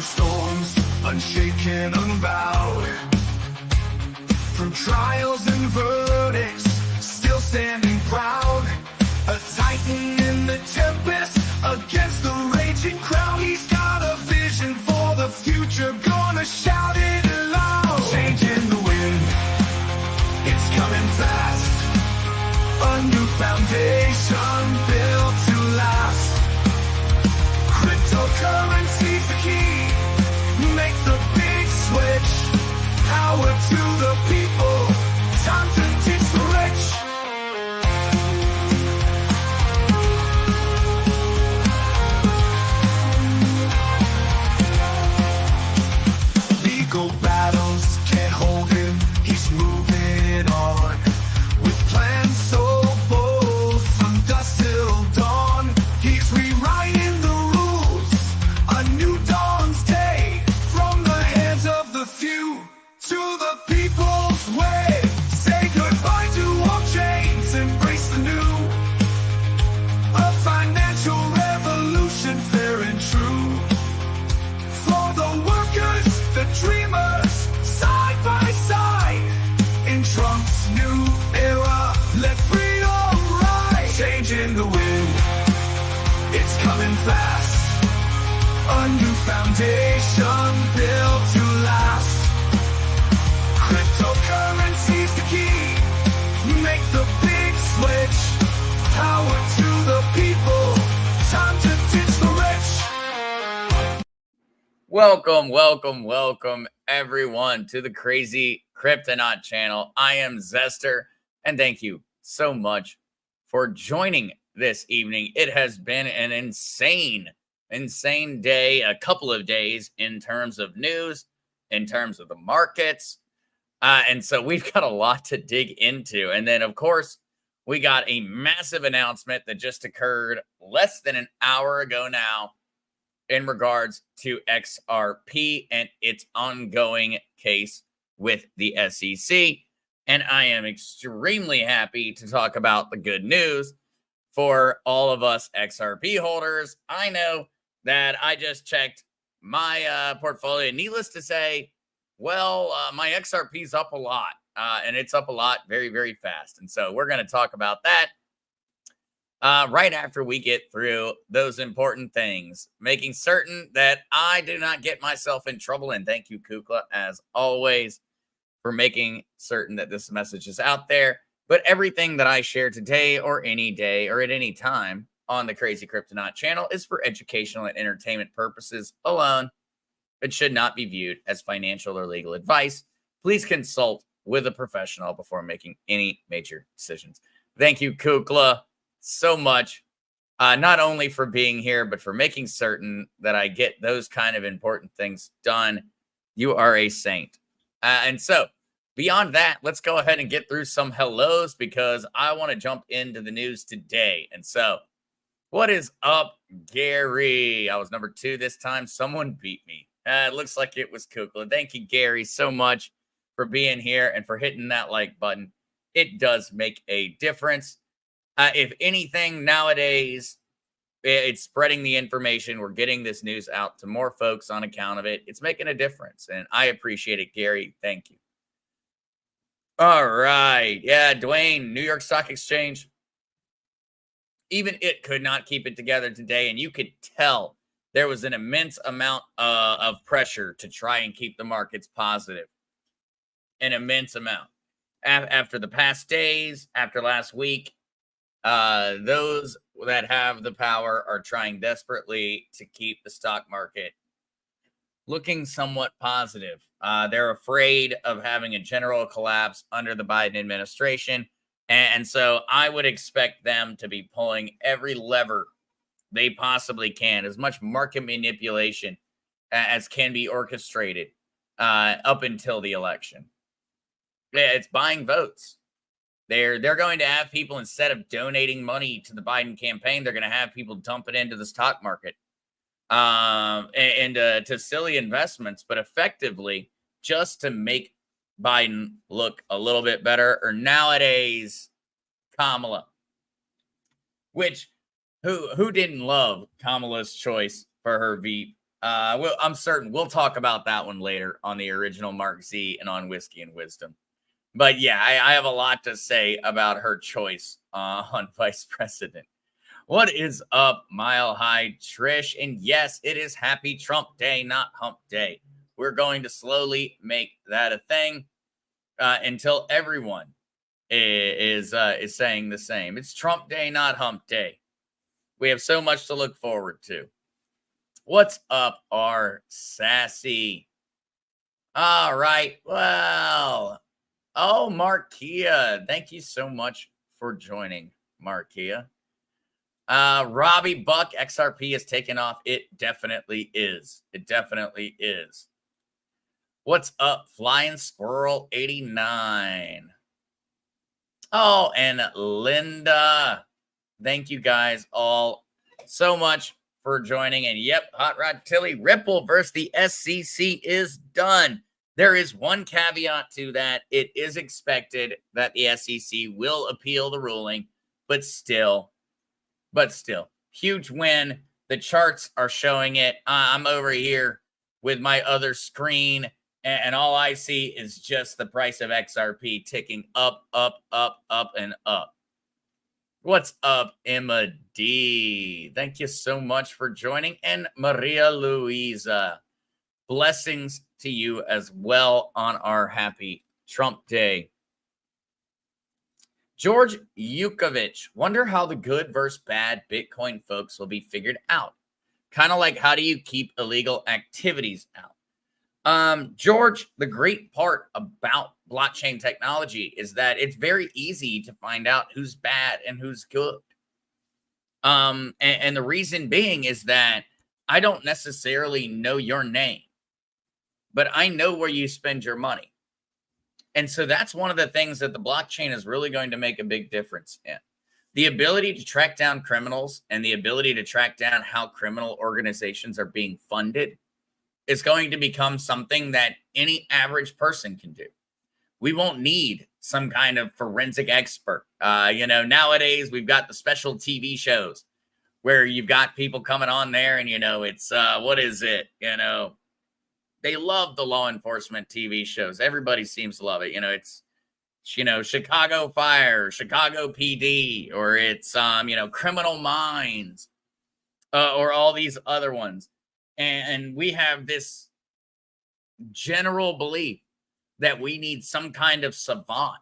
storms, unshaken, unbowed. Through trials and verdicts, still standing proud. A titan in the tempest, against the raging crowd. He's got a vision for the future, gonna shout it loud. Changing the wind, it's coming fast. A new foundation built to last. Cryptocurrency's the key, make the big switch. Power to the people, time to teach the rich. Legal battles can't hold him, he's moving on. With plans so bold, from dusk till dawn. He's rewriting the rules, a new dawn's day. From the hands of the few to the people's way. Say goodbye to all chains, embrace the new. A financial revolution, fair and true. For the workers, the dreamers, side by side. In Trump's new era, let freedom rise. Changing the wind, it's coming fast. A new foundation built to last. Cryptocurrency's the key, make the big switch. Power to the people, time to teach the rich. Welcome, everyone, to the Crazy Kryptonaut channel. I am Zester, and thank you so much for joining this evening. It has been an insane day, a couple of days in terms of news, in terms of the markets. And so we've got a lot to dig into. And then, of course, we got a massive announcement that just occurred less than an hour ago now in regards to XRP and its ongoing case with the SEC. And I am extremely happy to talk about the good news for all of us XRP holders. I know that I just checked my portfolio. Needless to say, my XRP is up a lot, and it's up a lot very, very fast. And so we're going to talk about that right after we get through those important things, making certain that I do not get myself in trouble. And thank you, Kukla, as always, for making certain that this message is out there. But everything that I share today or any day or at any time on the Crazy Kryptonaut channel is for educational and entertainment purposes alone. It should not be viewed as financial or legal advice. Please consult with a professional before making any major decisions. Thank you, Kukla, so much, not only for being here, but for making certain that I get those kind of important things done. You are a saint. And so beyond that, let's go ahead and get through some hellos because I want to jump into the news today. And so what is up, Gary? I was number 2 this time. Someone beat me. It looks like it was Kukla. Thank you, Gary, so much for being here and for hitting that like button. It does make a difference. If anything, nowadays, it's spreading the information. We're getting this news out to more folks on account of it. It's making a difference, and I appreciate it, Gary. Thank you. All right. Yeah, Dwayne, New York Stock Exchange. Even it could not keep it together today, and you could tell there was an immense amount of pressure to try and keep the markets positive. An immense amount. After the past days, after last week, those that have the power are trying desperately to keep the stock market looking somewhat positive. They're afraid of having a general collapse under the Biden administration. And so I would expect them to be pulling every lever they possibly can, as much market manipulation as can be orchestrated up until the election. Yeah, it's buying votes. They're going to have people, instead of donating money to the Biden campaign, they're going to have people dump it into the stock market and to silly investments, but effectively just to make Biden look a little bit better, or nowadays Kamala, which who didn't love Kamala's choice for her I'm certain we'll talk about that one later on the original Mark Z and on Whiskey and Wisdom. But yeah, I have a lot to say about her choice on vice president. What is up, Mile High Trish? And yes, it is Happy Trump Day, not Hump Day. We're going to slowly make that a thing until everyone is saying the same. It's Trump Day, not Hump Day. We have so much to look forward to. What's up, R Sassy? All right. Well, oh, Markia. Thank you so much for joining, Markia. Robbie Buck, XRP is taken off. It definitely is. It definitely is. What's up, Flying Squirrel 89? Oh, and Linda. Thank you guys all so much for joining. And yep, Hot Rod Tilly, Ripple versus the SEC is done. There is one caveat to that. It is expected that the SEC will appeal the ruling, but still, huge win. The charts are showing it. I'm over here with my other screen, and all I see is just the price of XRP ticking up, up, up, up, and up. What's up, Emma D? Thank you so much for joining. And Maria Luisa, blessings to you as well on our happy Trump Day. George Yukovich, wonder how the good versus bad Bitcoin folks will be figured out. Kind of like, how do you keep illegal activities out? George, the great part about blockchain technology is that it's very easy to find out who's bad and who's good. And the reason being is that I don't necessarily know your name, but I know where you spend your money. And so that's one of the things that the blockchain is really going to make a big difference in. The ability to track down criminals and the ability to track down how criminal organizations are being funded is going to become something that any average person can do. We won't need some kind of forensic expert. Nowadays we've got the special TV shows where you've got people coming on there and, it's, what is it? They love the law enforcement TV shows. Everybody seems to love it. It's, Chicago Fire, Chicago PD, or it's, Criminal Minds, or all these other ones. And we have this general belief that we need some kind of savant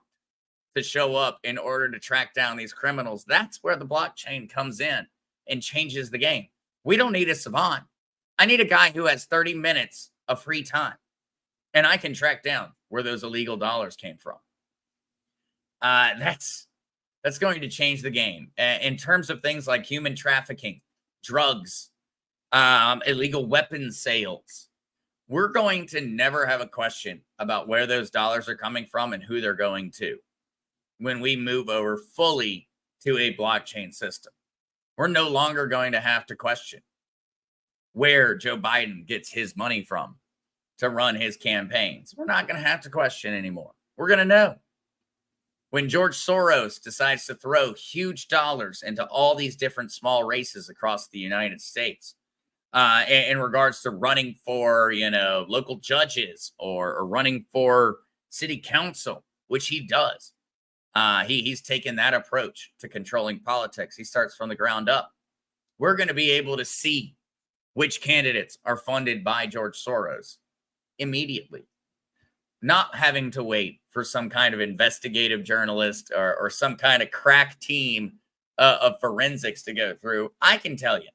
to show up in order to track down these criminals. That's where the blockchain comes in and changes the game. We don't need a savant. I need a guy who has 30 minutes of free time, and I can track down where those illegal dollars came from. That's going to change the game in terms of things like human trafficking, drugs, illegal weapons sales. We're going to never have a question about where those dollars are coming from and who they're going to when we move over fully to a blockchain system. We're no longer going to have to question where Joe Biden gets his money from to run his campaigns. We're not going to have to question anymore. We're going to know. When George Soros decides to throw huge dollars into all these different small races across the United States, in regards to running for, local judges or running for city council, which he does. He's taken that approach to controlling politics. He starts from the ground up. We're going to be able to see which candidates are funded by George Soros immediately, not having to wait for some kind of investigative journalist or some kind of crack team of forensics to go through. I can tell you.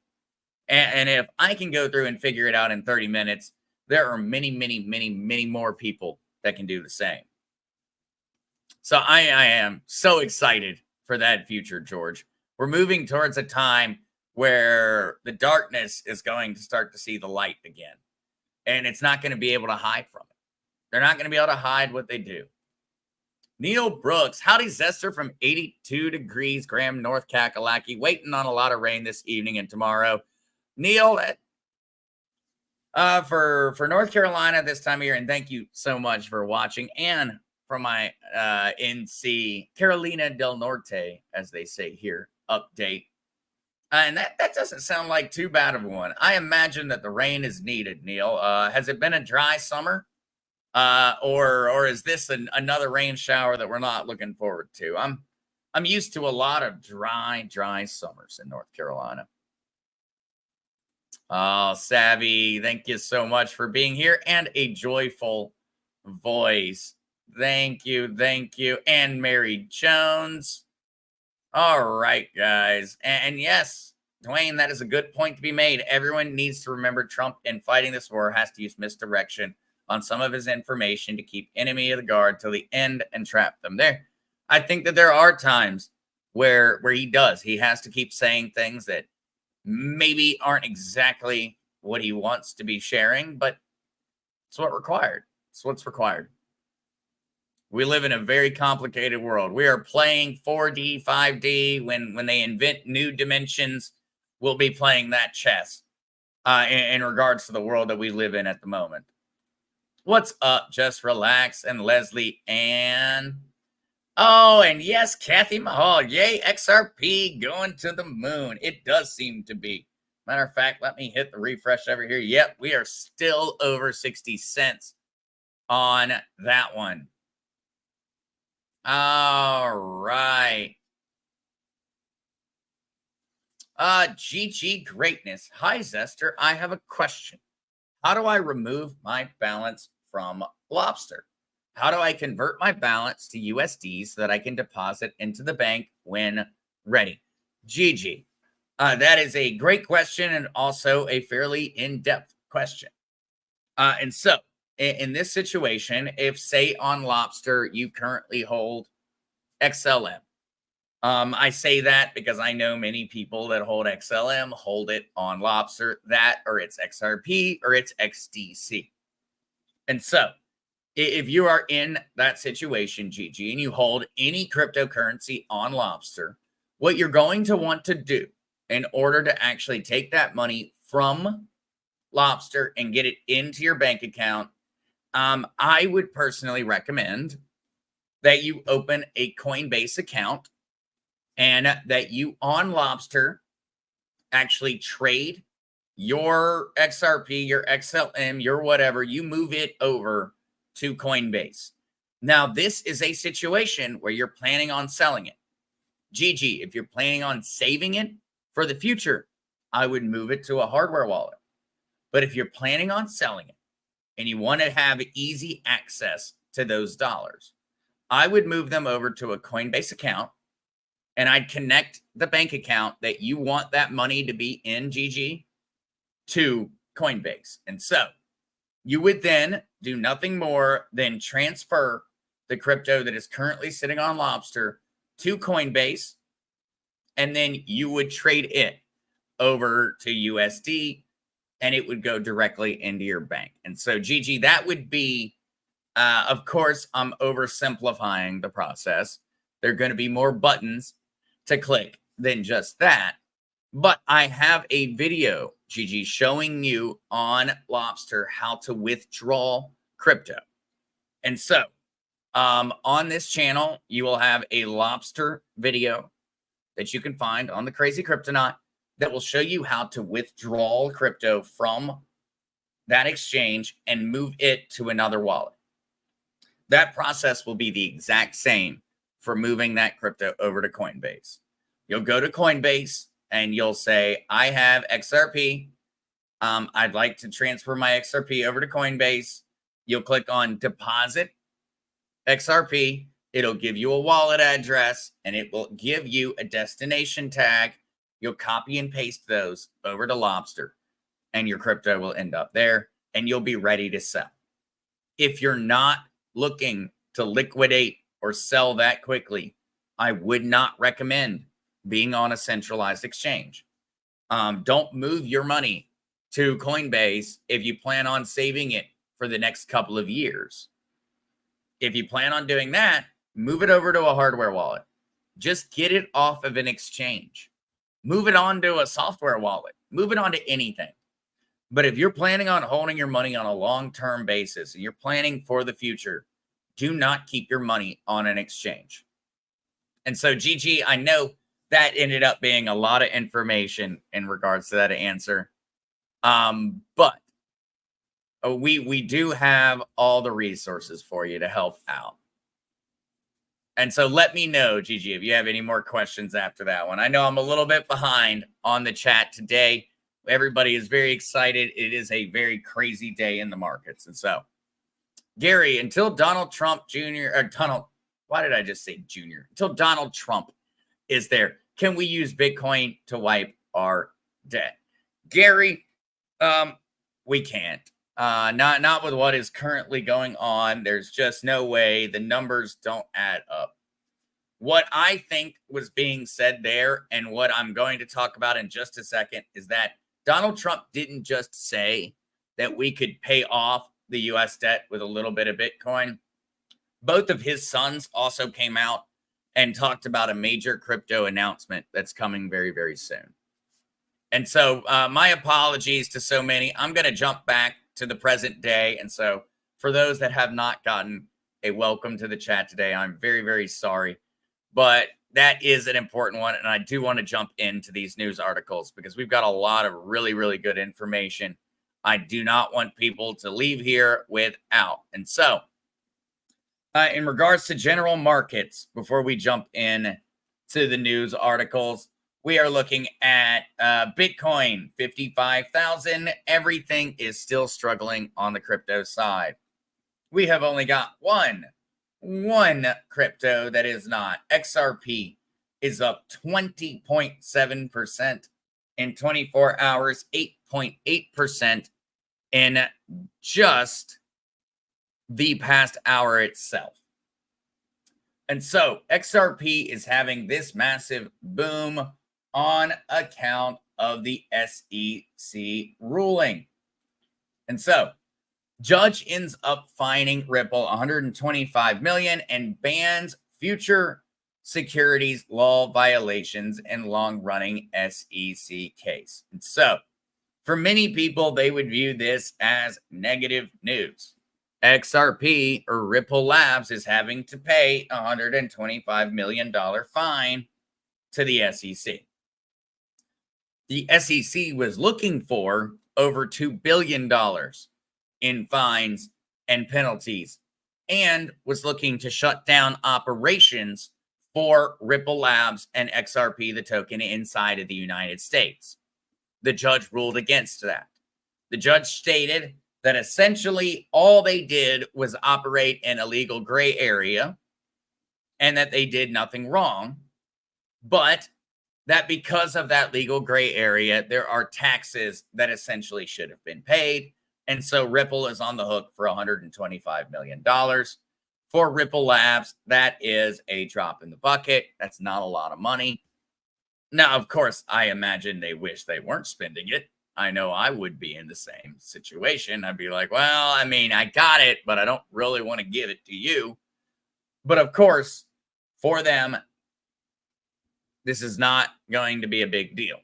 And if I can go through and figure it out in 30 minutes, there are many, many, many, many more people that can do the same. So I am so excited for that future, George. We're moving towards a time where the darkness is going to start to see the light again. And it's not going to be able to hide from it. They're not going to be able to hide what they do. Neil Brooks, howdy Zester from 82 degrees Graham, North Kakalaki, waiting on a lot of rain this evening and tomorrow. Neil, for North Carolina this time of year, and thank you so much for watching, and from my NC Carolina del Norte, as they say here, update. And that doesn't sound like too bad of one. I imagine that the rain is needed, Neil. Has it been a dry summer? Or is this another rain shower that we're not looking forward to? I'm used to a lot of dry summers in North Carolina. Oh, Savvy, thank you so much for being here and a joyful voice. Thank you, thank you. And Mary Jones. All right, guys. And yes, Dwayne, that is a good point to be made. Everyone needs to remember Trump in fighting this war has to use misdirection on some of his information to keep enemy of the guard till the end and trap them there. I think that there are times where he has to keep saying things that maybe aren't exactly what he wants to be sharing, but it's what required. It's what's required. We live in a very complicated world. We are playing 4D, 5D. When they invent new dimensions, we'll be playing that chess in regards to the world that we live in at the moment. What's up? Just relax. And Leslie Ann. Oh, and yes, Kathy Mahal. Yay, XRP going to the moon. It does seem to be. Matter of fact, let me hit the refresh over here. Yep, we are still over 60 cents on that one. All right. GG Greatness. Hi, Zester. I have a question. How do I remove my balance from Lobster? How do I convert my balance to USD so that I can deposit into the bank when ready? GG. That is a great question and also a fairly in-depth question. And so, in this situation, if, say, on Lobster, you currently hold XLM. I say that because I know many people that hold XLM hold it on Lobster, that or it's XRP or it's XDC. And so, if you are in that situation, GG, and you hold any cryptocurrency on Lobster, what you're going to want to do in order to actually take that money from Lobster and get it into your bank account, I would personally recommend that you open a Coinbase account and that you on Lobster actually trade your XRP, your XLM, your whatever, you move it over to Coinbase. Now, this is a situation where you're planning on selling it. GG, if you're planning on saving it for the future, I would move it to a hardware wallet. But if you're planning on selling it and you want to have easy access to those dollars, I would move them over to a Coinbase account and I'd connect the bank account that you want that money to be in, GG, to Coinbase. And so you would then do nothing more than transfer the crypto that is currently sitting on Lobster to Coinbase, and then you would trade it over to USD, and it would go directly into your bank. And so, GG, that would be, of course, I'm oversimplifying the process. There are going to be more buttons to click than just that. But I have a video, GG, showing you on Lobster how to withdraw crypto. And so, on this channel, you will have a Lobster video that you can find on the Crazy Cryptonaut that will show you how to withdraw crypto from that exchange and move it to another wallet. That process will be the exact same for moving that crypto over to Coinbase. You'll go to Coinbase and you'll say, I have XRP. I'd like to transfer my XRP over to Coinbase. You'll click on deposit XRP. It'll give you a wallet address and it will give you a destination tag. You'll copy and paste those over to Lobster and your crypto will end up there and you'll be ready to sell. If you're not looking to liquidate or sell that quickly, I would not recommend being on a centralized exchange. Don't move your money to Coinbase if you plan on saving it for the next couple of years. If you plan on doing that, move it over to a hardware wallet. Just get it off of an exchange. Move it on to a software wallet. Move it on to anything. But if you're planning on holding your money on a long-term basis and you're planning for the future, do not keep your money on an exchange. And so, GG, I know that ended up being a lot of information in regards to that answer. But we do have all the resources for you to help out. And so let me know, Gigi, if you have any more questions after that one. I know I'm a little bit behind on the chat today. Everybody is very excited. It is a very crazy day in the markets. And so, Gary, until Donald Trump Jr. or why did I just say Jr.? Until Donald Trump is there, can we use Bitcoin to wipe our debt? Gary, we can't. Not with what is currently going on. There's just no way. The numbers don't add up. What I think was being said there, and what I'm going to talk about in just a second, is that Donald Trump didn't just say that we could pay off the U.S. debt with a little bit of Bitcoin. Both of his sons also came out and talked about a major crypto announcement that's coming very, very soon. And so my apologies to so many. I'm going to jump back to the present day. And so for those that have not gotten a welcome to the chat today, I'm very, very sorry. But that is an important one. And I do want to jump into these news articles because we've got a lot of really, really good information. I do not want people to leave here without. And so in regards to general markets, before we jump in to the news articles, we are looking at Bitcoin, 55,000. Everything is still struggling on the crypto side. We have only got one crypto that is not. XRP is up 20.7% in 24 hours, 8.8% in just the past hour itself. And so XRP is having this massive boom on account of the SEC ruling. And so judge ends up fining Ripple $125 million and bans future securities law violations and long-running SEC case. And so for many people, they would view this as negative news. XRP, or Ripple Labs, is having to pay a $125 million fine to the SEC. The SEC was looking for over $2 billion in fines and penalties and was looking to shut down operations for Ripple Labs and XRP, the token, inside of the United States. The judge ruled against that. The judge stated that essentially all they did was operate in a legal gray area and that they did nothing wrong, but that because of that legal gray area, there are taxes that essentially should have been paid. And so Ripple is on the hook for $125 million. For Ripple Labs, that is a drop in the bucket. That's not a lot of money. Now, of course, I imagine they wish they weren't spending it. I know I would be in the same situation. I'd be like, well, I mean, I got it, but I don't really want to give it to you. But of course, for them, this is not going to be a big deal.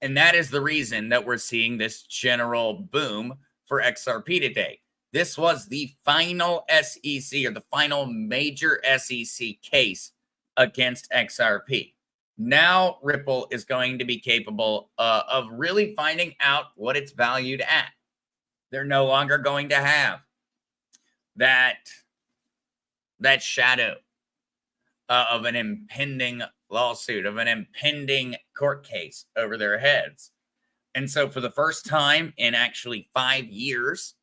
And that is the reason that we're seeing this general boom for XRP today. This was the final SEC, or the final major SEC case against XRP. Now Ripple is going to be capable of really finding out what it's valued at. They're no longer going to have that shadow of an impending lawsuit, of an impending court case over their heads. And so for the first time in actually 5 years,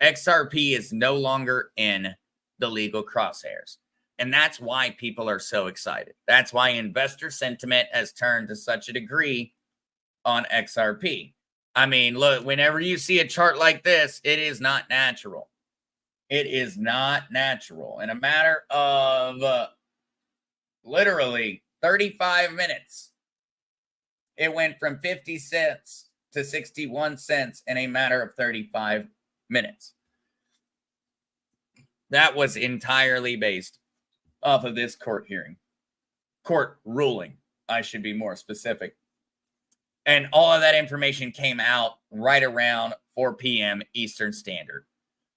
XRP is no longer in the legal crosshairs. And that's why people are so excited. That's why investor sentiment has turned to such a degree on XRP. I mean, look, whenever you see a chart like this, it is not natural. It is not natural. In a matter of literally 35 minutes, it went from 50 cents to 61 cents in a matter of 35 minutes. That was entirely based off of this court ruling, I should be more specific. And all of that information came out right around 4 p.m. Eastern Standard.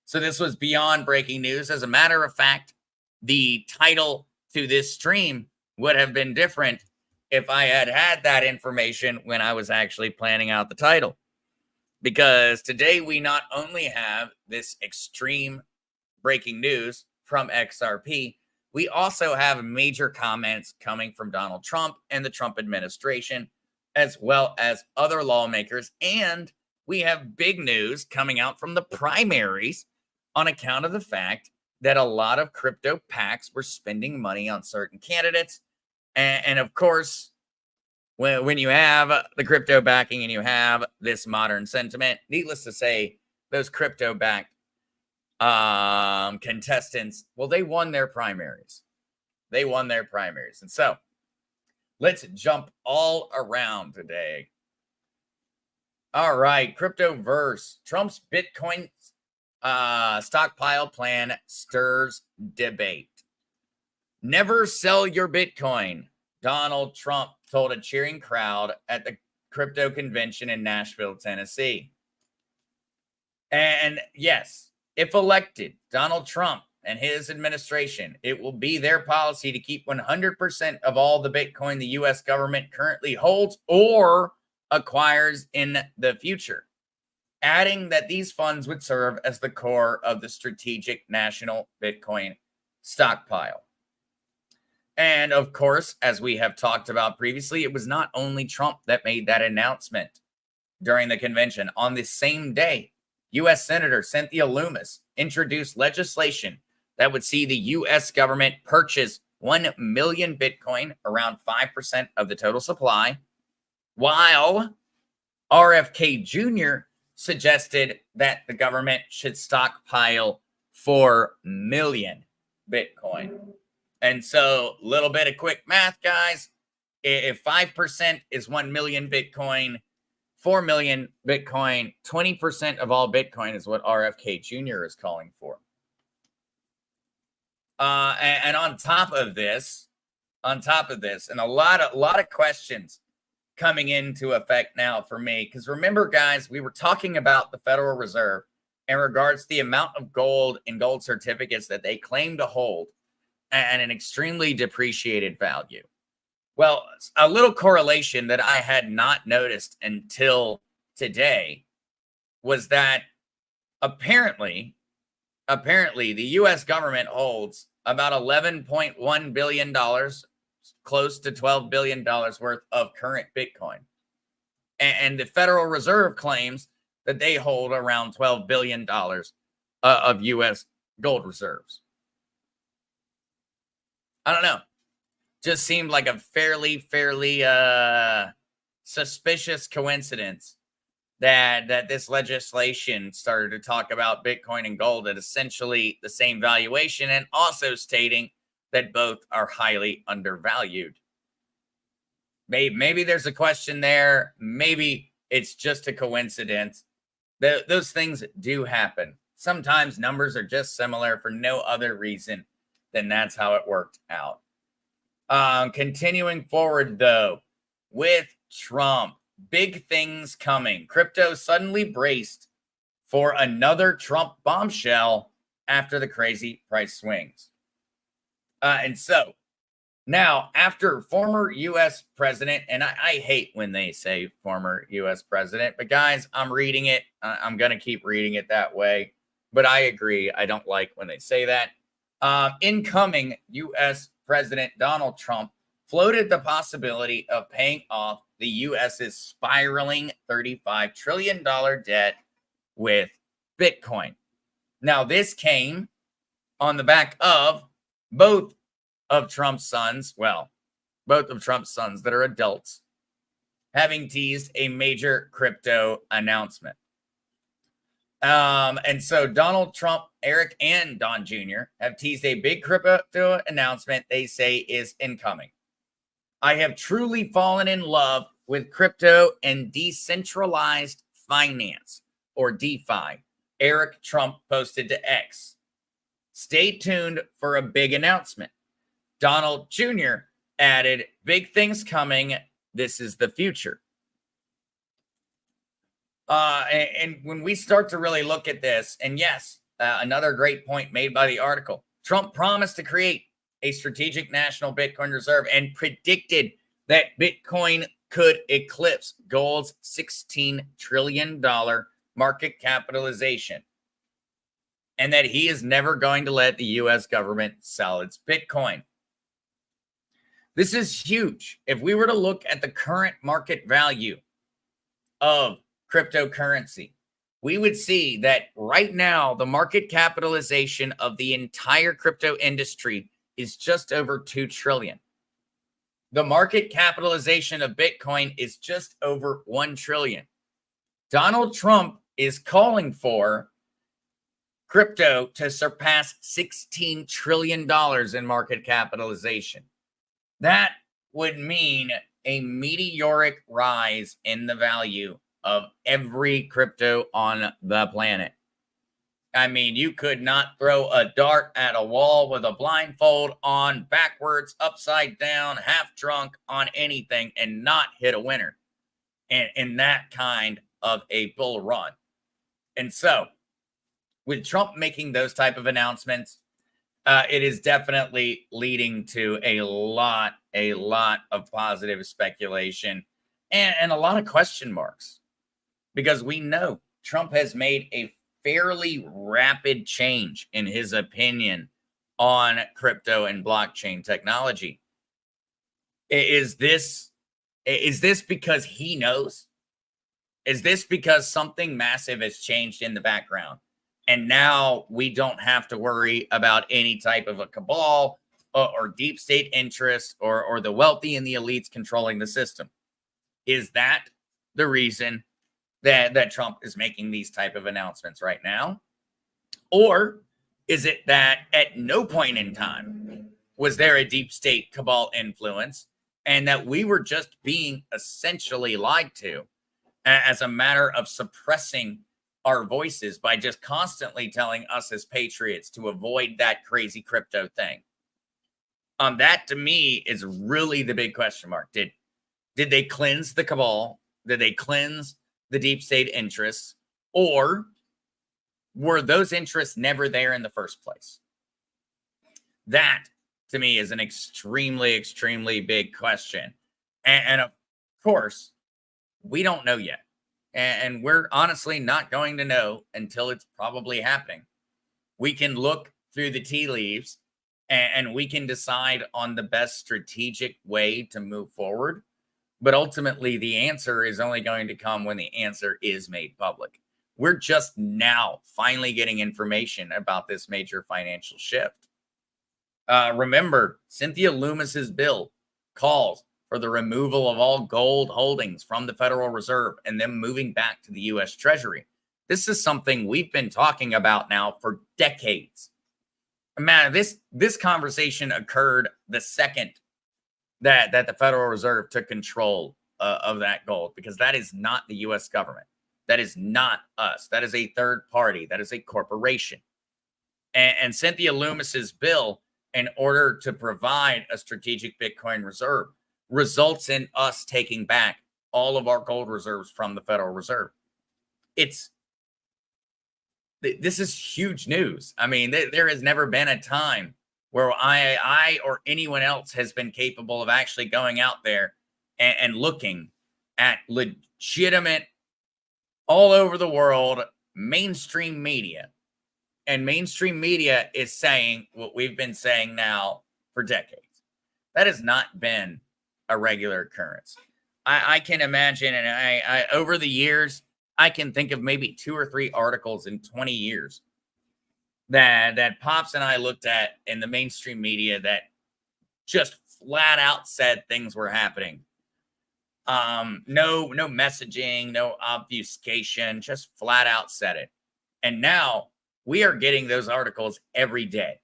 So this was beyond breaking news. As a matter of fact, the title to this stream would have been different if I had had that information when I was actually planning out the title. Because today we not only have this extreme breaking news from XRP, we also have major comments coming from Donald Trump and the Trump administration, as well as other lawmakers. And we have big news coming out from the primaries on account of the fact that a lot of crypto PACs were spending money on certain candidates. And of course, when you have the crypto backing and you have this modern sentiment, needless to say, those crypto backed contestants, well, they won their primaries. They won their primaries. And so let's jump all around today. All right, Cryptoverse. Trump's Bitcoin stockpile plan stirs debate. Never sell your Bitcoin, Donald Trump told a cheering crowd at the crypto convention in Nashville, Tennessee. And yes, if elected, Donald Trump and his administration, it will be their policy to keep 100% of all the Bitcoin the U.S. government currently holds or acquires in the future, adding that these funds would serve as the core of the strategic national Bitcoin stockpile. And of course, as we have talked about previously, it was not only Trump that made that announcement during the convention. On the same day, U.S. Senator Cynthia Lummis introduced legislation that would see the U.S. government purchase 1 million Bitcoin, around 5% of the total supply, while RFK Jr. suggested that the government should stockpile 4 million Bitcoin. And so, a little bit of quick math, guys. If 5% is 1 million Bitcoin, 4 million Bitcoin, 20% of all Bitcoin is what RFK Jr. is calling for. And on top of this, and a lot of questions coming into effect now for me. Because remember, guys, we were talking about the Federal Reserve in regards to the amount of gold and gold certificates that they claim to hold and an extremely depreciated value. Well, a little correlation that I had not noticed until today was that apparently the U.S. government holds about $11.1 billion, close to $12 billion worth of current Bitcoin. And the Federal Reserve claims that they hold around $12 billion of U.S. gold reserves. I don't know. Just seemed like a fairly suspicious coincidence that this legislation started to talk about Bitcoin and gold at essentially the same valuation, and also stating that both are highly undervalued. Maybe there's a question there. Maybe it's just a coincidence. Those things do happen. Sometimes numbers are just similar for no other reason than that's how it worked out. Continuing forward, though, with Trump, big things coming. Crypto suddenly braced for another Trump bombshell after the crazy price swings. And so now, after former U.S. president, and I hate when they say former U.S. president, but guys, I'm reading it. I'm going to keep reading it that way. But I agree. I don't like when they say that. Incoming U.S. President Donald Trump floated the possibility of paying off the U.S.'s spiraling $35 trillion debt with Bitcoin. Now, this came on the back of both of Trump's sons that are adults, having teased a major crypto announcement. And so Donald Trump, Eric, and Don Jr. have teased a big crypto announcement they say is incoming. I have truly fallen in love with crypto and decentralized finance, or DeFi, Eric Trump posted to X. Stay tuned for a big announcement. Donald Jr. added, big things coming. This is the future. And when we start to really look at this, and yes, another great point made by the article, Trump promised to create a strategic national Bitcoin reserve and predicted that Bitcoin could eclipse gold's $16 trillion market capitalization, and that he is never going to let the US government sell its Bitcoin. This is huge. If we were to look at the current market value of cryptocurrency, we would see that right now the market capitalization of the entire crypto industry is just over 2 trillion. The market capitalization of Bitcoin is just over 1 trillion. Donald Trump is calling for crypto to surpass $16 trillion in market capitalization. That would mean a meteoric rise in the value of every crypto on the planet. I mean, you could not throw a dart at a wall with a blindfold on, backwards, upside down, half drunk on anything and not hit a winner in that kind of a bull run. And so, with Trump making those type of announcements, it is definitely leading to a lot of positive speculation and a lot of question marks, because we know Trump has made a fairly rapid change in his opinion on crypto and blockchain technology. Is this because he knows? Is this because something massive has changed in the background, and now we don't have to worry about any type of a cabal or deep state interest or the wealthy and the elites controlling the system? Is that the reason that Trump is making these type of announcements right now? Or is it that at no point in time was there a deep state cabal influence, and that we were just being essentially lied to as a matter of suppressing our voices by just constantly telling us as patriots to avoid that crazy crypto thing? That to me is really the big question mark. Did they cleanse the cabal? Did they cleanse the deep state interests? Or were those interests never there in the first place? That to me is an extremely big question. And of course, we don't know yet. And we're honestly not going to know until it's probably happening. We can look through the tea leaves and we can decide on the best strategic way to move forward. But ultimately, the answer is only going to come when the answer is made public. We're just now finally getting information about this major financial shift. Remember, Cynthia Lummis's bill calls for the removal of all gold holdings from the Federal Reserve and them moving back to the U.S. Treasury. This is something we've been talking about now for decades. Man, this conversation occurred the second that the Federal Reserve took control of that gold, because that is not the U.S. government. That is not us. That is a third party. That is a corporation. And Cynthia Lummis's bill, in order to provide a strategic Bitcoin reserve, results in us taking back all of our gold reserves from the Federal Reserve. This is huge news. I mean, there has never been a time where I or anyone else has been capable of actually going out there and looking at legitimate, all over the world, mainstream media. And mainstream media is saying what we've been saying now for decades. That has not been a regular occurrence. I can imagine, and I over the years, I can think of maybe 2 or 3 articles in 20 years that Pops and I looked at in the mainstream media that just flat out said things were happening. No messaging, no obfuscation, just flat out said it. And now we are getting those articles every day.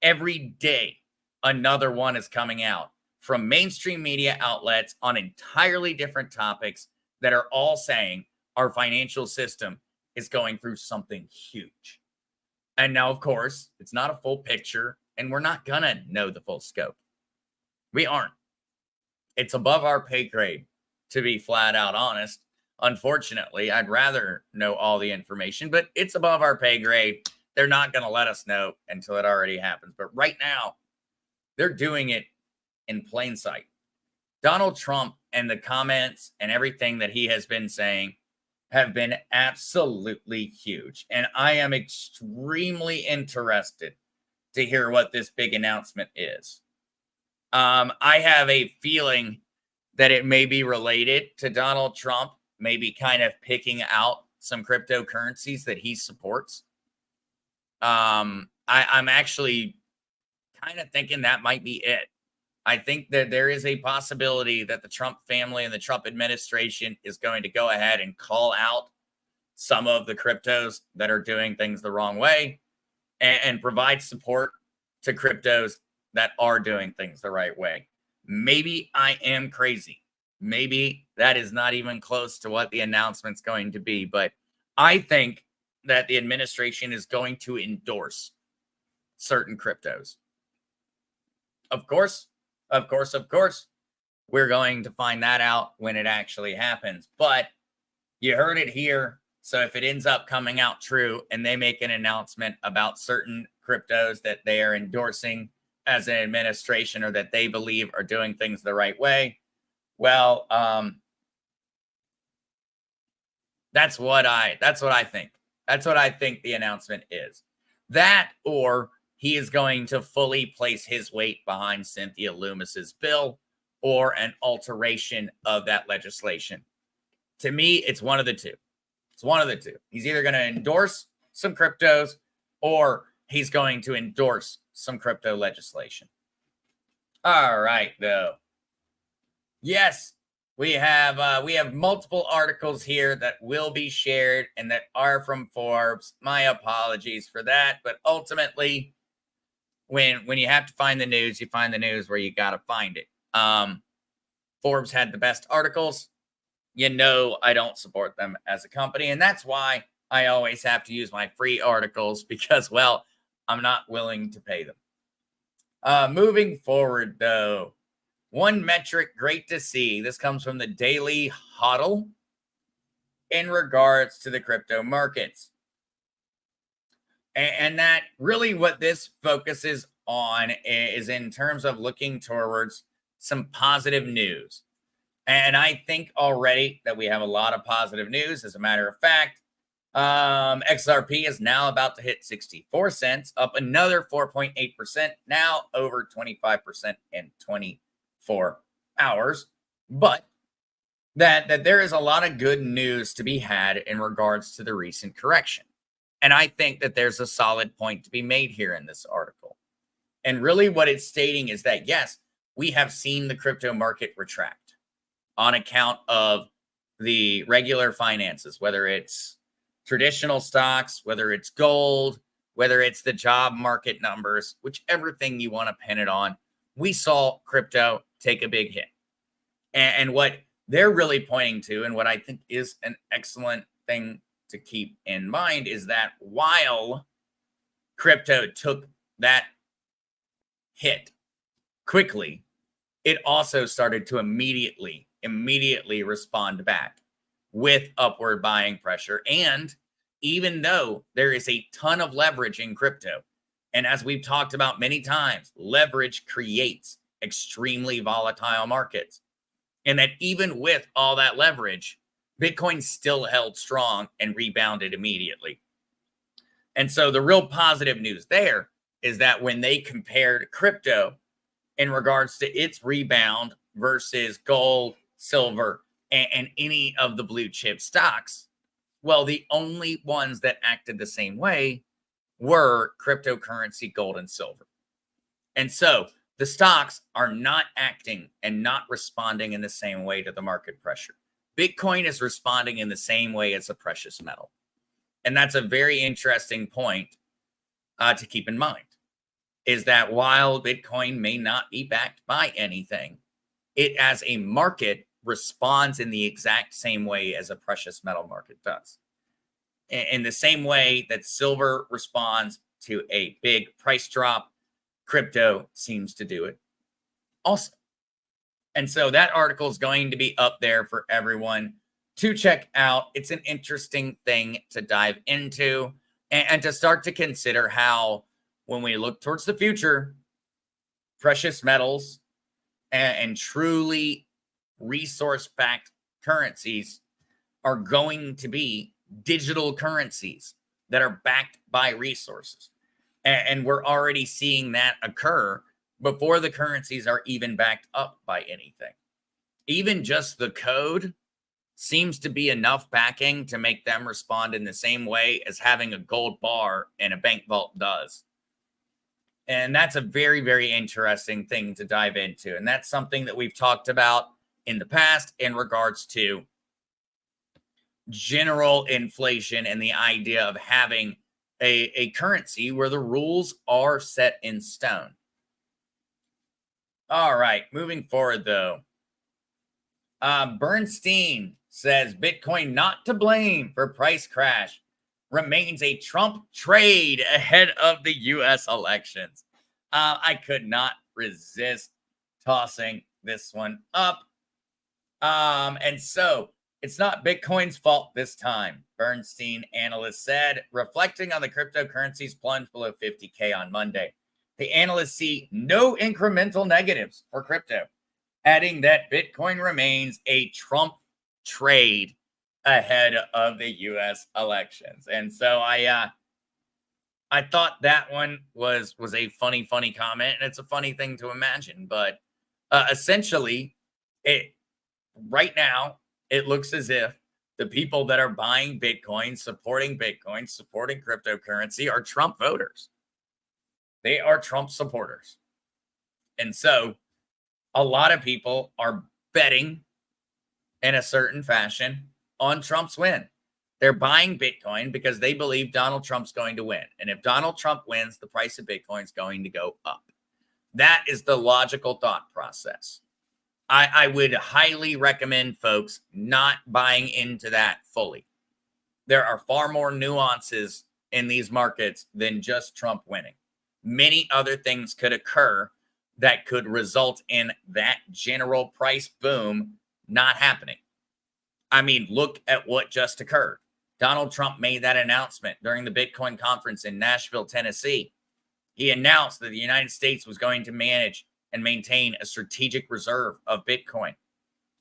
Every day, another one is coming out from mainstream media outlets on entirely different topics that are all saying our financial system is going through something huge. And now, of course, it's not a full picture, and we're not going to know the full scope. We aren't. It's above our pay grade, to be flat out honest. Unfortunately, I'd rather know all the information, but it's above our pay grade. They're not going to let us know until it already happens. But right now, they're doing it in plain sight. Donald Trump and the comments and everything that he has been saying have been absolutely huge. And I am extremely interested to hear what this big announcement is. I have a feeling that it may be related to Donald Trump, maybe kind of picking out some cryptocurrencies that he supports. I'm actually kind of thinking that might be it. I think that there is a possibility that the Trump family and the Trump administration is going to go ahead and call out some of the cryptos that are doing things the wrong way and provide support to cryptos that are doing things the right way. Maybe I am crazy. Maybe that is not even close to what the announcement's going to be, but I think that the administration is going to endorse certain cryptos. Of course, we're going to find that out when it actually happens. But you heard it here. So if it ends up coming out true and they make an announcement about certain cryptos that they are endorsing as an administration or that they believe are doing things the right way, well, that's what I think. That's what I think the announcement is. That, or he is going to fully place his weight behind Cynthia Lummis's bill or an alteration of that legislation. To me, it's one of the two. It's one of the two. He's either going to endorse some cryptos or he's going to endorse some crypto legislation. All right, though. Yes, we have multiple articles here that will be shared and that are from Forbes. My apologies for that, but ultimately, when you have to find the news, you find the news where you got to find it. Forbes had the best articles. You know I don't support them as a company, and that's why I always have to use my free articles because, well, I'm not willing to pay them. Moving forward, though, one metric great to see. This comes from the Daily Huddle in regards to the crypto markets. And that really what this focuses on is in terms of looking towards some positive news. And I think already that we have a lot of positive news. As a matter of fact, XRP is now about to hit 64 cents, up another 4.8%, now over 25% in 24 hours. But that there is a lot of good news to be had in regards to the recent correction. And I think that there's a solid point to be made here in this article. And really what it's stating is that, yes, we have seen the crypto market retract on account of the regular finances, whether it's traditional stocks, whether it's gold, whether it's the job market numbers, whichever thing you want to pin it on, we saw crypto take a big hit. And what they're really pointing to, and what I think is an excellent thing to keep in mind, is that while crypto took that hit quickly, it also started to immediately respond back with upward buying pressure. And even though there is a ton of leverage in crypto, and as we've talked about many times, leverage creates extremely volatile markets. And that even with all that leverage, Bitcoin still held strong and rebounded immediately. And so the real positive news there is that when they compared crypto in regards to its rebound versus gold, silver, and any of the blue chip stocks, well, the only ones that acted the same way were cryptocurrency, gold, and silver. And so the stocks are not acting and not responding in the same way to the market pressure. Bitcoin is responding in the same way as a precious metal. And that's a very interesting point to keep in mind, is that while Bitcoin may not be backed by anything, it as a market responds in the exact same way as a precious metal market does. In the same way that silver responds to a big price drop, crypto seems to do it also. And so that article is going to be up there for everyone to check out. It's an interesting thing to dive into and to start to consider how, when we look towards the future, precious metals and truly resource-backed currencies are going to be digital currencies that are backed by resources. And we're already seeing that occur before the currencies are even backed up by anything. Even just the code seems to be enough backing to make them respond in the same way as having a gold bar in a bank vault does. And that's a very, very interesting thing to dive into. And that's something that we've talked about in the past in regards to general inflation and the idea of having a currency where the rules are set in stone. All right, moving forward, though. Bernstein says Bitcoin not to blame for price crash, remains a Trump trade ahead of the U.S. elections. I could not resist tossing this one up. And so it's not Bitcoin's fault this time, Bernstein analyst said, reflecting on the cryptocurrency's plunge below 50K on Monday. The analysts see no incremental negatives for crypto, adding that Bitcoin remains a Trump trade ahead of the U.S. elections. And so I thought that one was a funny comment, and it's a funny thing to imagine. But essentially, right now, it looks as if the people that are buying Bitcoin, supporting cryptocurrency, are Trump voters. They are Trump supporters. And so a lot of people are betting in a certain fashion on Trump's win. They're buying Bitcoin because they believe Donald Trump's going to win. And if Donald Trump wins, the price of Bitcoin is going to go up. That is the logical thought process. I would highly recommend folks not buying into that fully. There are far more nuances in these markets than just Trump winning. Many other things could occur that could result in that general price boom not happening. I mean, look at what just occurred. Donald Trump made that announcement during the Bitcoin conference in Nashville, Tennessee. He announced that the United States was going to manage and maintain a strategic reserve of Bitcoin.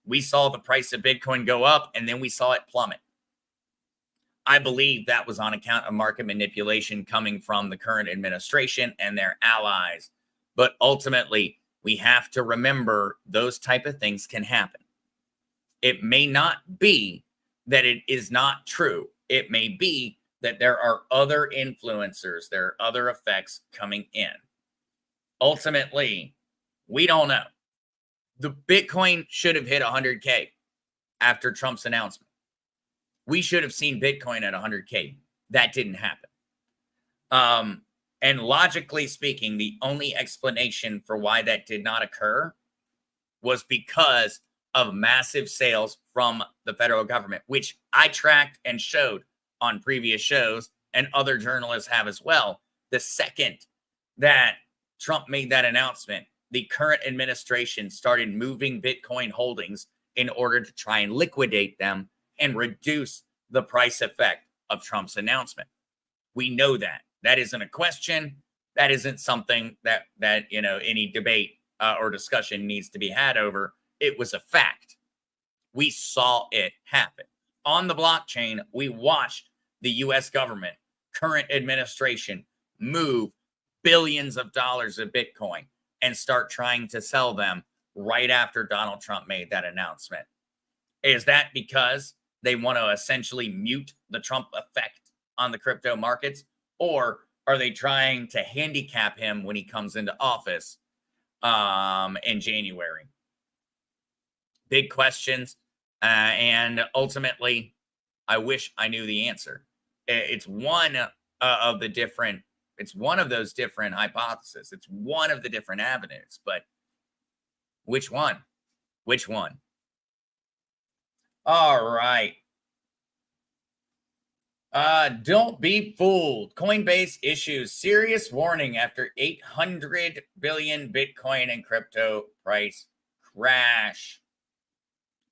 We saw the price of Bitcoin go up, and then we saw it plummet. I believe that was on account of market manipulation coming from the current administration and their allies. But ultimately, we have to remember those type of things can happen. It may not be that it is not true. It may be that there are other influencers, there are other effects coming in. Ultimately, we don't know. The Bitcoin should have hit 100K after Trump's announcement. We should have seen Bitcoin at 100K. That didn't happen. And logically speaking, the only explanation for why that did not occur was because of massive sales from the federal government, which I tracked and showed on previous shows, and other journalists have as well. The second that Trump made that announcement, the current administration started moving Bitcoin holdings in order to try and liquidate them and reduce the price effect of Trump's announcement. We know that. That isn't a question. That isn't something that any debate or discussion needs to be had over. It was a fact. We saw it happen. On the blockchain, we watched the U.S. government, current administration, move billions of dollars of Bitcoin and start trying to sell them right after Donald Trump made that announcement. Is that because they want to essentially mute the Trump effect on the crypto markets? Or are they trying to handicap him when he comes into office in January? Big questions. And ultimately, I wish I knew the answer. It's one of the different, it's one of those different hypotheses. It's one of the different avenues, but which one? Which one? All right. Don't be fooled. Coinbase issues serious warning after 800 billion Bitcoin and crypto price crash.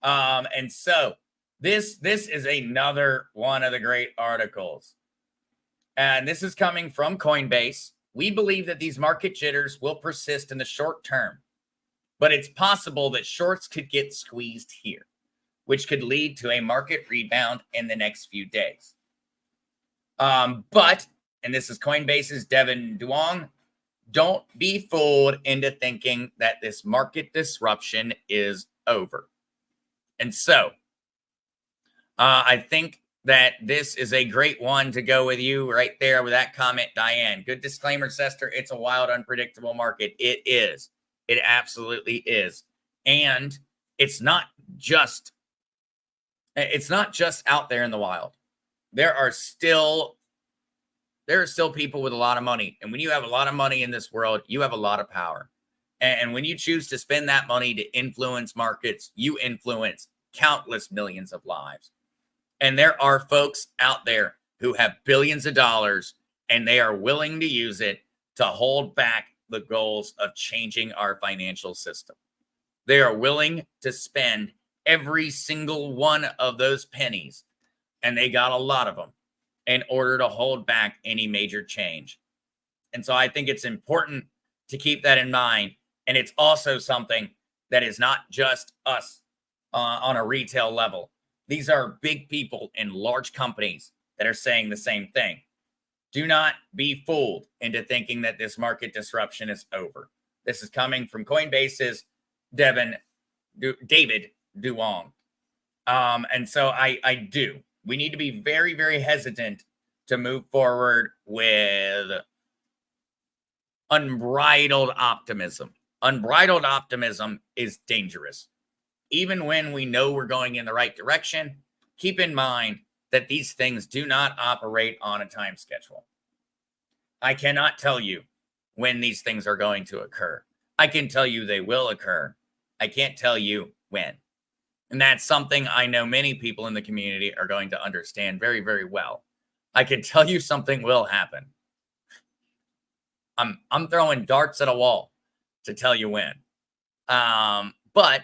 And so this is another one of the great articles. And this is coming from Coinbase. We believe that these market jitters will persist in the short term. but it's possible that shorts could get squeezed here, which could lead to a market rebound in the next few days. But, and this is Coinbase's Devin Duong, don't be fooled into thinking that this market disruption is over. And so, I think that this is a great one to go with you right there with that comment, Diane. Good disclaimer, Sester. It's a wild, unpredictable market. It is. It absolutely is. And it's not just out there in the wild. There are still people with a lot of money. And when you have a lot of money in this world, you have a lot of power. And when you choose to spend that money to influence markets, you influence countless millions of lives. And there are folks out there who have billions of dollars, and they are willing to use it to hold back the goals of changing our financial system. They are willing to spend every single one of those pennies, and they got a lot of them, in order to hold back any major change. And so I think it's important to keep that in mind. And it's also something that is not just us on a retail level. These are big people in large companies that are saying the same thing. Do not be fooled into thinking that this market disruption is over. This is coming from Coinbase's David Duong. And so I do. We need to be very, very hesitant to move forward with unbridled optimism. Unbridled optimism is dangerous. Even when we know we're going in the right direction, keep in mind that these things do not operate on a time schedule. I cannot tell you when these things are going to occur. I can tell you they will occur. I can't tell you when. And that's something I know many people in the community are going to understand very, very well. I can tell you something will happen. I'm throwing darts at a wall to tell you when. But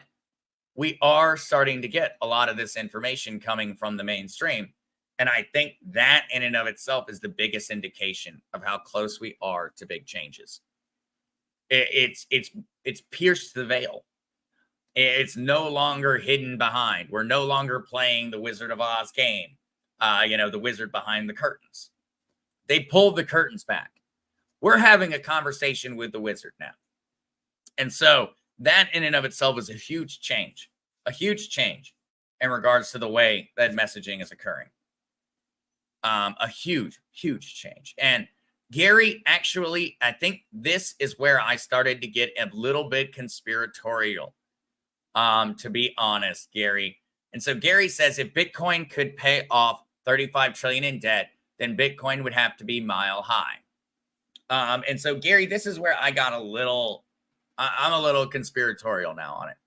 we are starting to get a lot of this information coming from the mainstream. And I think that in and of itself is the biggest indication of how close we are to big changes. It's pierced the veil. It's no longer hidden behind. We're no longer playing the Wizard of Oz game. The wizard behind the curtains. They pulled the curtains back. We're having a conversation with the wizard now. And so that in and of itself is a huge change in regards to the way that messaging is occurring. A huge, huge change. And Gary, actually, I think this is where I started to get a little bit conspiratorial, to be honest, Gary. And so Gary says if Bitcoin could pay off 35 trillion in debt, then Bitcoin would have to be mile high. And so Gary, this is where I got I'm a little conspiratorial now on it.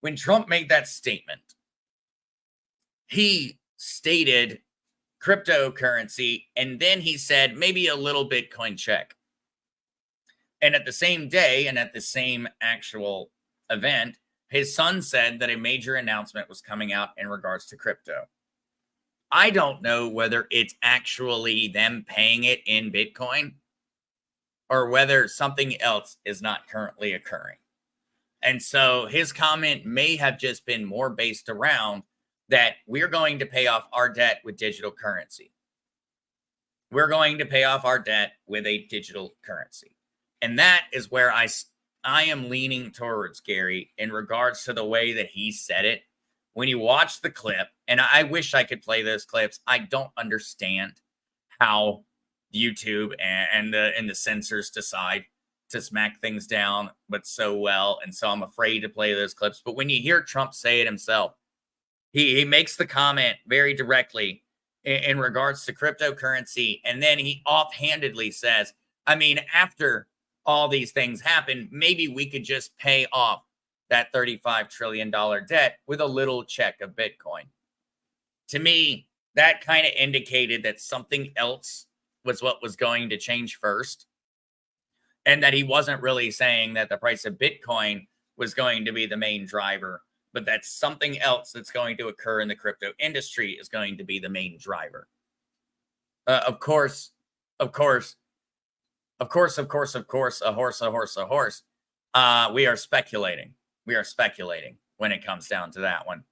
When Trump made that statement, he stated cryptocurrency, and then he said maybe a little Bitcoin check. And at the same day, and at the same actual event, his son said that a major announcement was coming out in regards to crypto. I don't know whether it's actually them paying it in Bitcoin or whether something else is not currently occurring. And so his comment may have just been more based around that we're going to pay off our debt with digital currency. We're going to pay off our debt with a digital currency. And that is where I am leaning towards, Gary, in regards to the way that he said it. When you watch the clip, and I wish I could play those clips, I don't understand how YouTube and the censors decide to smack things down, but so well. And so I'm afraid to play those clips. But when you hear Trump say it himself, he makes the comment very directly in regards to cryptocurrency. And then he offhandedly says, I mean, after all these things happen, maybe we could just pay off that $35 trillion debt with a little check of Bitcoin. To me, that kind of indicated that something else was what was going to change first. And that he wasn't really saying that the price of Bitcoin was going to be the main driver, but that something else that's going to occur in the crypto industry is going to be the main driver. Of course, a horse. We are speculating. We are speculating when it comes down to that one.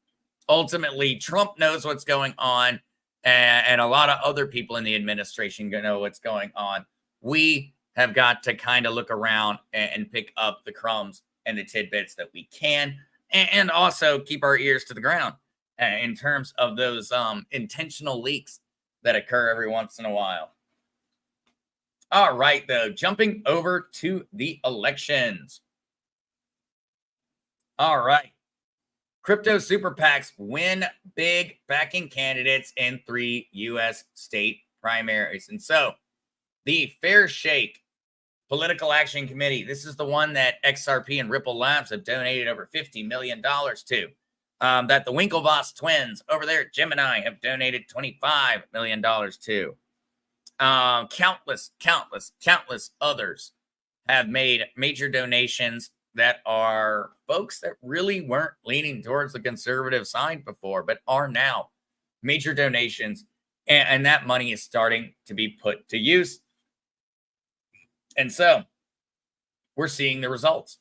Ultimately, Trump knows what's going on, and a lot of other people in the administration know what's going on. We have got to kind of look around and pick up the crumbs and the tidbits that we can, and also keep our ears to the ground in terms of those intentional leaks that occur every once in a while. All right, though, jumping over to the elections. All right. Crypto super PACs win big, backing candidates in 3 U.S. state primaries. And so the Fair Shake Political Action Committee, this is the one that XRP and Ripple Labs have donated over $50 million to. That the Winklevoss twins over there at Gemini have donated $25 million to. Countless others have made major donations that are folks that really weren't leaning towards the conservative side before, but are now major donations. And that money is starting to be put to use. And so we're seeing the results.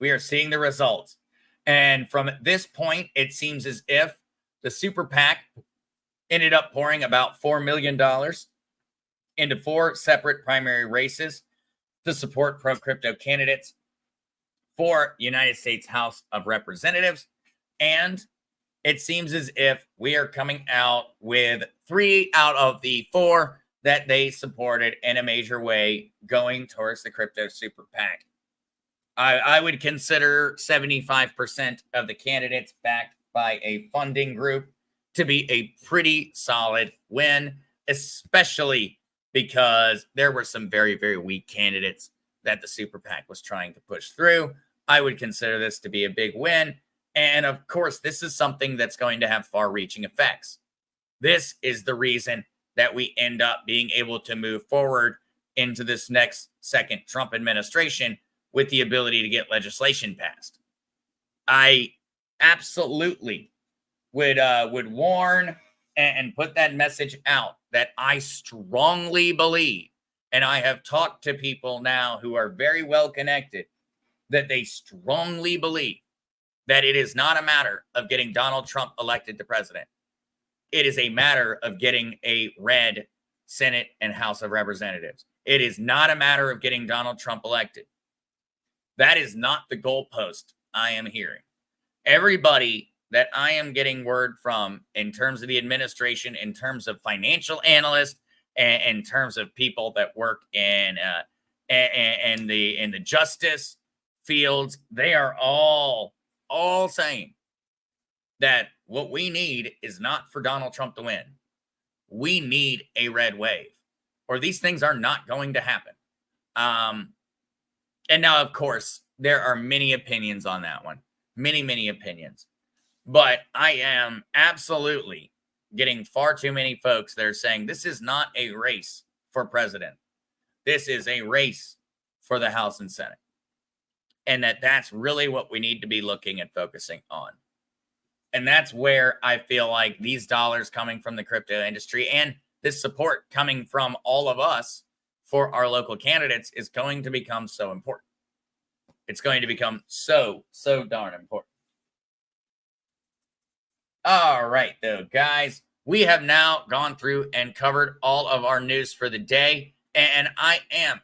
We are seeing the results. And from this point, it seems as if the super PAC ended up pouring about $4 million into 4 separate primary races to support pro-crypto candidates for United States House of Representatives. And it seems as if we are coming out with 3 out of the 4 that they supported in a major way going towards the crypto super PAC. I would consider 75% of the candidates backed by a funding group to be a pretty solid win, especially because there were some very, very weak candidates that the super PAC was trying to push through. I would consider this to be a big win. And of course, this is something that's going to have far-reaching effects. This is the reason that we end up being able to move forward into this next second Trump administration with the ability to get legislation passed. I absolutely would warn and put that message out that I strongly believe, and I have talked to people now who are very well connected, that they strongly believe that it is not a matter of getting Donald Trump elected to president. It is a matter of getting a red Senate and House of Representatives. It is not a matter of getting Donald Trump elected. That is not the goalpost I am hearing. Everybody that I am getting word from in terms of the administration, in terms of financial analysts, and in terms of people that work in the justice fields, they are all saying that what we need is not for Donald Trump to win. We need a red wave, or these things are not going to happen. And now, of course, there are many opinions on that one. Many opinions. But I am absolutely getting far too many folks that are saying this is not a race for president. This is a race for the House and Senate. And that's really what we need to be looking and focusing on. And that's where I feel like these dollars coming from the crypto industry and this support coming from all of us for our local candidates is going to become so important. It's going to become so darn important. All right, though, guys, we have now gone through and covered all of our news for the day. And I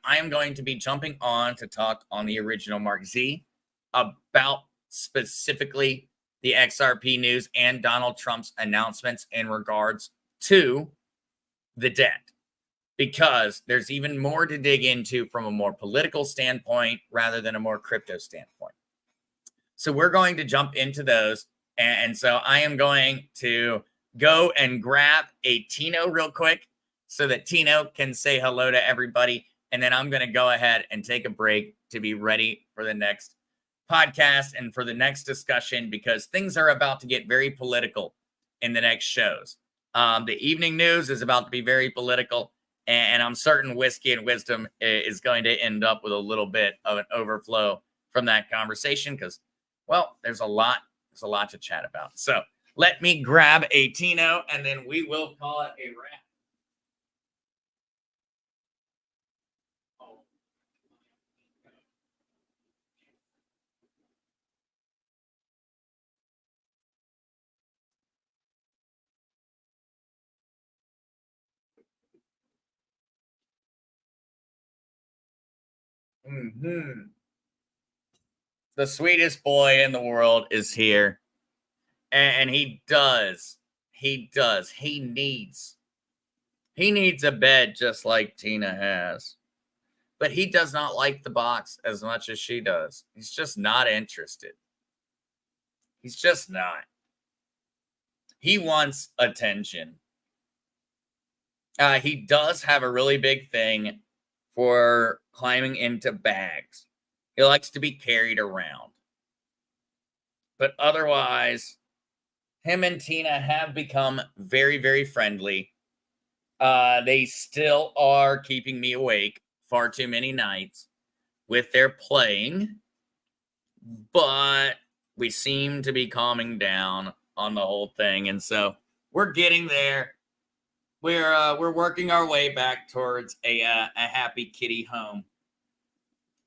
am going to be jumping on to talk on the original Mark Z about specifically the XRP news and Donald Trump's announcements in regards to the debt, because there's even more to dig into from a more political standpoint rather than a more crypto standpoint. So we're going to jump into those. And so I am going to go and grab a Tino real quick so that Tino can say hello to everybody. And then I'm going to go ahead and take a break to be ready for the next podcast and for the next discussion, because things are about to get very political in the next shows. The evening news is about to be very political, and I'm certain Whiskey and Wisdom is going to end up with a little bit of an overflow from that conversation because, well, there's a lot to chat about. So let me grab a Tino, and then we will call it a wrap. The sweetest boy in the world is here. And he does. He does. He needs a bed just like Tina has. But he does not like the box as much as she does. He's just not interested. He's just not. He wants attention. He does have a really big thing for climbing into bags. He likes to be carried around. But otherwise, him and Tina have become very, very friendly. They still are keeping me awake far too many nights with their playing, but we seem to be calming down on the whole thing, and so we're getting there. We're working our way back towards a happy kitty home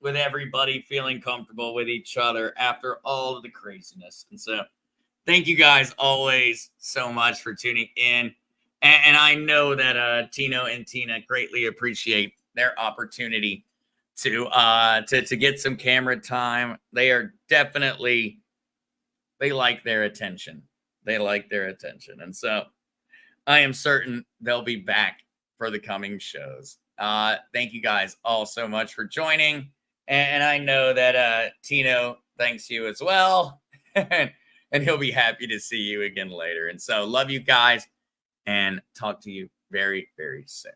with everybody feeling comfortable with each other after all of the craziness. And so thank you guys always so much for tuning in. And I know that Tino and Tina greatly appreciate their opportunity to get some camera time. They are definitely, they like their attention. They like their attention. And so I am certain they'll be back for the coming shows. Thank you guys all so much for joining. And I know that Tino thanks you as well. And he'll be happy to see you again later. And so love you guys and talk to you very, very soon.